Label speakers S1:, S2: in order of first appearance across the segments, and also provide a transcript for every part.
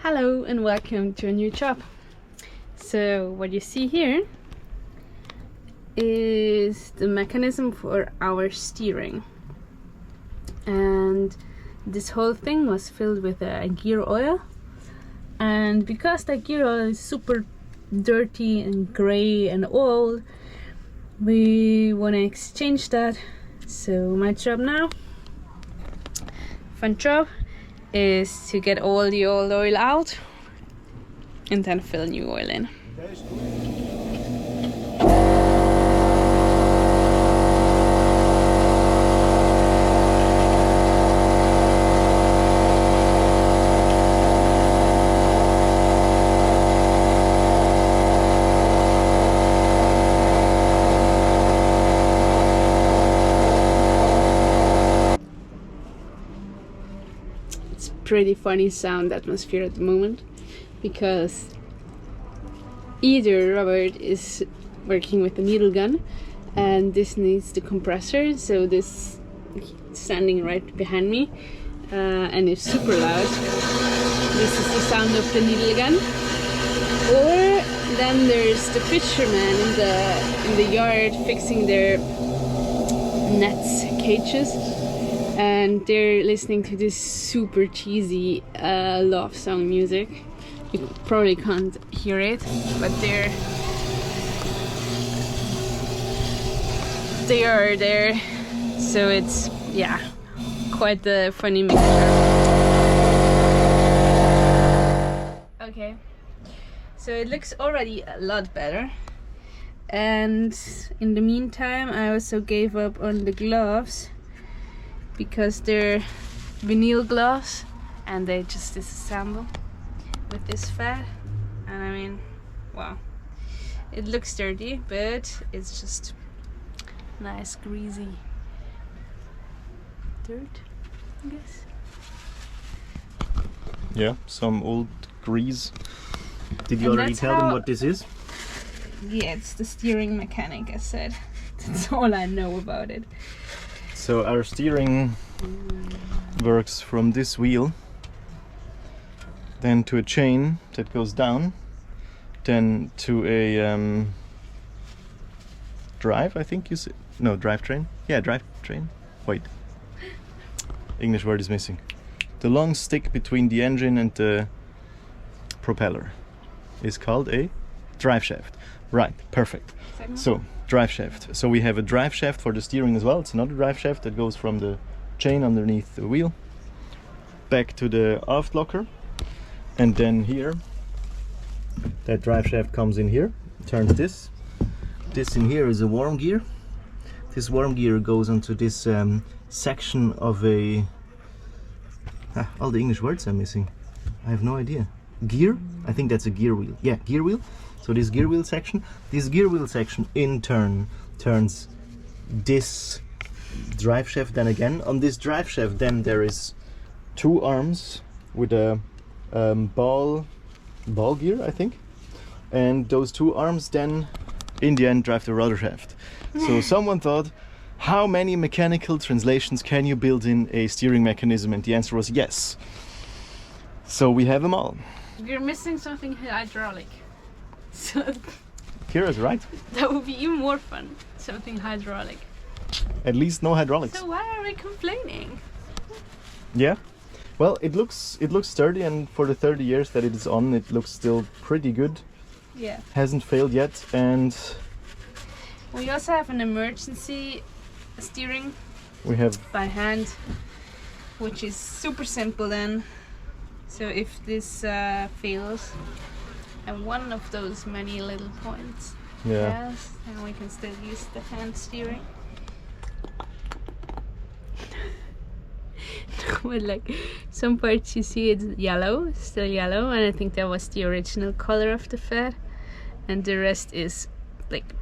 S1: Hello and welcome to a new job. So what you see here is the mechanism for our steering, and this whole thing was filled with gear oil, and because the gear oil is super dirty and gray and old, we want to exchange that. So my job now, fun job, is to get all the old oil out and then fill new oil in. Pretty funny sound atmosphere at the moment, because either Robert is working with the needle gun and this needs the compressor, so this standing right behind me and it's super loud. This is the sound of the needle gun. Or then there's the fishermen in the yard fixing their nets, cages, and they're listening to this super cheesy love song music. You probably can't hear it, but they are there, so it's, yeah, quite a funny mixture. Okay, so it looks already a lot better, and in the meantime I also gave up on the gloves, because they're vinyl gloves and they just disassemble with this fat, and I mean, wow, it looks dirty, but it's just nice greasy dirt, I guess.
S2: Yeah, some old grease. Did you already tell them what this is?
S1: Yeah, it's the steering mechanic, I said. That's all I know about it.
S2: So our steering works from this wheel, then to a chain that goes down, then to a drive, I think you said. No, drivetrain. Yeah, drivetrain. Wait. English word is missing. The long stick between the engine and the propeller is called a drive shaft. Right, perfect. So, drive shaft. So we have a drive shaft for the steering as well. It's another drive shaft that goes from the chain underneath the wheel back to the aft locker, and then here that drive shaft comes in here, turns this in here is a worm gear. This worm gear goes onto this section of a all the English words I'm missing, I have no idea. Gear, I think that's a gear wheel. Yeah, gear wheel. So this gear wheel section in turn turns this drive shaft. Then again on this drive shaft, then there is two arms with a ball gear, I think, and those two arms then in the end drive the rudder shaft. So someone thought, how many mechanical translations can you build in a steering mechanism? And the answer was yes. So we have them all.
S1: You're missing something hydraulic. So
S2: Kyra's right.
S1: that would be even more fun. Something hydraulic.
S2: At least no hydraulics.
S1: So why are we complaining?
S2: Yeah. Well, it looks sturdy, and for the 30 years that it is on, it looks still pretty good.
S1: Yeah.
S2: Hasn't failed yet, and
S1: we also have an emergency steering.
S2: We have
S1: by hand, which is super simple then. So if this fails at one of those many little points, yes, then we can still use the hand steering. But like some parts you see it's yellow, still yellow, and I think that was the original color of the fat, and the rest is like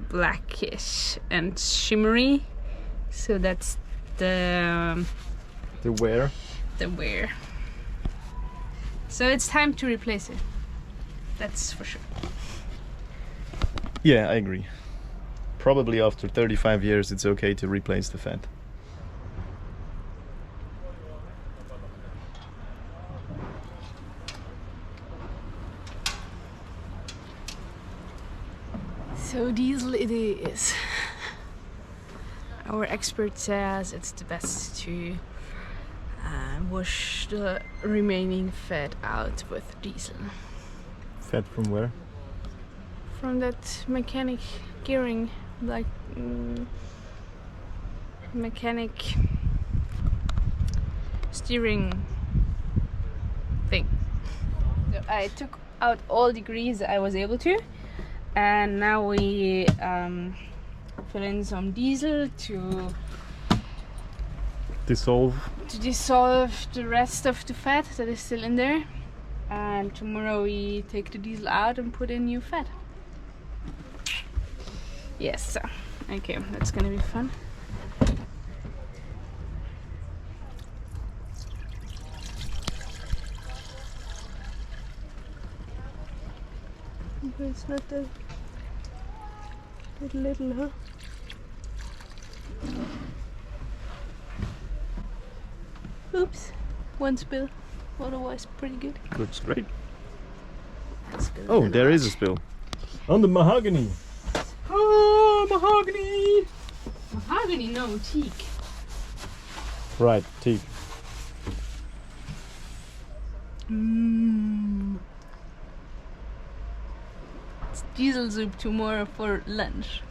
S1: blackish and shimmery. So that's the
S2: wear.
S1: So it's time to replace it. That's for sure.
S2: Yeah, I agree. Probably after 35 years it's okay to replace the fat.
S1: So diesel it is. Our expert says it's the best to wash the remaining fat out with diesel.
S2: Fat from where?
S1: From that mechanic gearing, like mechanic steering thing. So I took out all the grease I was able to, and now we fill in some diesel to
S2: Dissolve.
S1: dissolve the rest of the fat that is still in there, and tomorrow we take the diesel out and put in new fat. Yes, okay, that's gonna be fun. But it's not that little, huh? Oops, one spill. Otherwise, pretty good.
S2: Looks great.
S1: Spill
S2: Oh,
S1: it
S2: there
S1: out.
S2: is a spill. On the mahogany. Oh, mahogany!
S1: Mahogany, no, teak.
S2: Right, teak.
S1: It's diesel soup tomorrow for lunch.